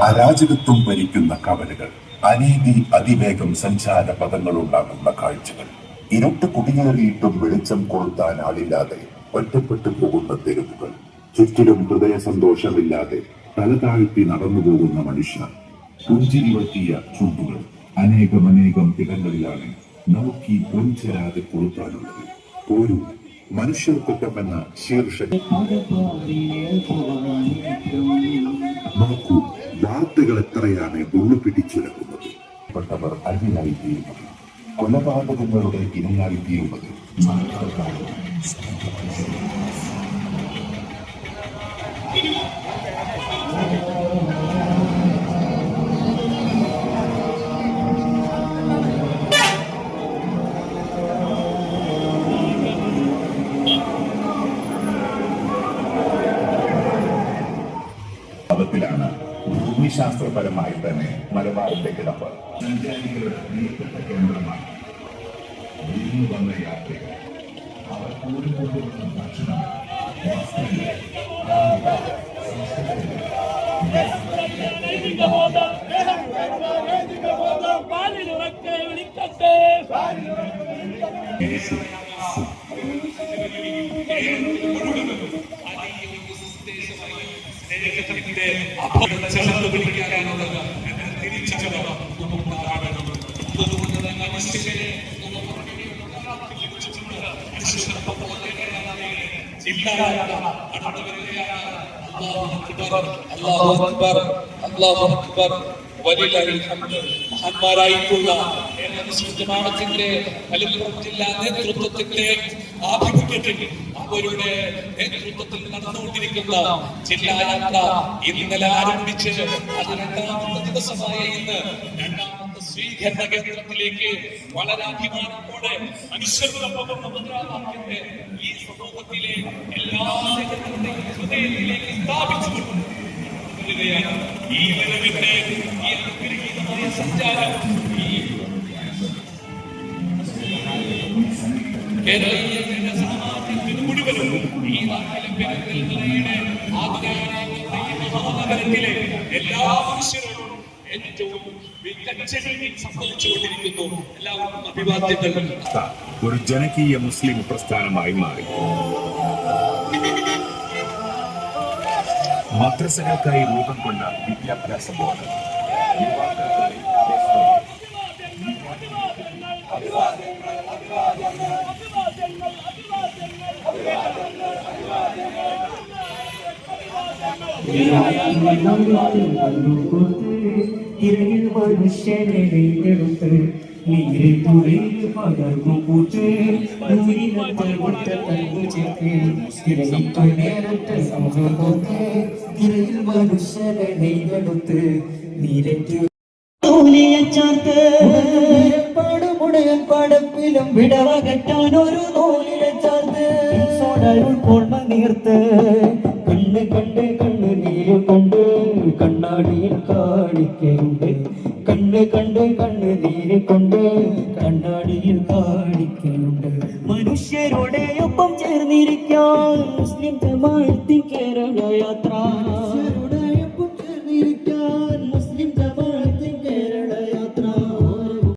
അരാജകത്വം ഭരിക്കുന്ന കവലകൾ, അനീതി അതിവേഗം സഞ്ചാര പദങ്ങളുണ്ടാകുന്ന കാഴ്ചകൾ, ഇരുട്ട് കുടിയേറിയിട്ടും വെളിച്ചം കൊളുത്താൻ ആളില്ലാതെ ഒറ്റപ്പെട്ടു പോകുന്ന തെരുവുകൾ, ചുറ്റിലും ഹൃദയ സന്തോഷമില്ലാതെ തല താഴ്ത്തി നടന്നു പോകുന്ന മനുഷ്യർ, പുഞ്ചിരി പറ്റിയ ചുണ്ടുകൾ, അനേകം ഇടങ്ങളിലാണ് നമുക്ക് പൊഞ്ചരാതെ കൊളുത്താനുള്ളത്. ഒരു മനുഷ്യർക്കൊപ്പം എന്ന ശീർഷകം നോക്കൂ. വാർത്തകൾ എത്രയാണ് ഉള്ളു പിടിച്ചുലക്കുന്നത്. പെട്ടവർ അന്യരായിത്തീരുന്നത്, കൊലപാതകങ്ങളുടെ ഇരയായിത്തീരുന്നത്, ാണ് ഭൂമിശാസ്ത്രപരമായി തന്നെ മലബാറിന്റെ കിടപ്പ്. സഞ്ചാരികളുടെ പ്രിയപ്പെട്ട കേന്ദ്രമാണ്. വീണ്ടും വന്ന യാത്രികർ അവർ കൂടിക്കൊണ്ടുവന്ന ഭക്ഷണം, ചേർത്ത് പിടിക്കാനുള്ളത് തിരിച്ചറിവ് നമുക്കുണ്ടാകണം. അതുകൊണ്ട് തന്നെ മനുഷ്യരെ മഹാന്മാരായിട്ടുള്ള ജമാഅത്തിന്റെ മലപ്പുറം ജില്ലാ നേതൃത്വത്തിന്റെ ആഭിമുഖ്യത്തിൽ അവരുടെ നേതൃത്വത്തിൽ നടന്നുകൊണ്ടിരിക്കുന്ന ജില്ലാ യാത്ര ഇന്നലെ ആരംഭിച്ച് അത് രണ്ടാമത്തെ ദിവസമായ ഇന്ന് രണ്ടാമത്തെ സ്വീകരണ കേന്ദ്രത്തിലേക്ക് വളരെ അഭിമാനത്തോടെ മനുഷ്യർക്കൊപ്പം മുദ്രാവാക്യത്തെ ഈ സമൂഹത്തിലെ എല്ലാ ഹൃദയത്തിലേക്ക് സ്ഥാപിച്ചുകൊണ്ട് ഈ വരവിന്റെ ഈ അനുഗ്രഹീതമായ സഞ്ചാരം ഈ കേരളീയ ജനസാമാന്യത്തിന് മുഴുവനും ഈ നാട്ടിലെ മഹാനഗരത്തിലെ എല്ലാ മനുഷ്യരോടും ഏറ്റവും സംഭവിച്ചുകൊണ്ടിരിക്കുന്നു. എല്ലാവർക്കും അഭിവാദ്യങ്ങൾ. ഒരു ജനകീയ മുസ്ലിം പ്രസ്ഥാനമായി മാറി. മദ്രസകൾക്കായി രൂപം കൊണ്ട വിദ്യാഭ്യാസ ബോർഡ്, മനുഷ്യനെ വീണ്ടെടുത്ത് നീരെ തുറയിൽ പകർന്നു കൂട്ട് നീരത്തെ വിട്ട തന്നു ചേർത്ത് നേരത്തെ സമൂഹത്തെ തിരയിൽ മനുഷ്യനെ വീണ്ടെടുത്ത് നീരറ്റ് നൂലിയച്ചാർത്ത് പാടുമുടയൻ പടപ്പിലും വിടവകറ്റാൻ ഒരു നൂലിയച്ചാർത്ത് സോടരുൾ കോൺമ നീർത്ത് കണ്ണ് കണ്ണ് നീര് കൊണ്ട് കണ്ണാടിയിൽ കാണിക്കുന്നുണ്ട്. കണ്ണ് നീര് കൊണ്ട് കണ്ണാടിയിൽ കാണിക്കുന്നുണ്ട്. മനുഷ്യരുടെ ഒപ്പം ചേർന്നിരിക്കാൻ മുസ്ലിം ജമാഅത്തിൻ കേരള യാത്ര.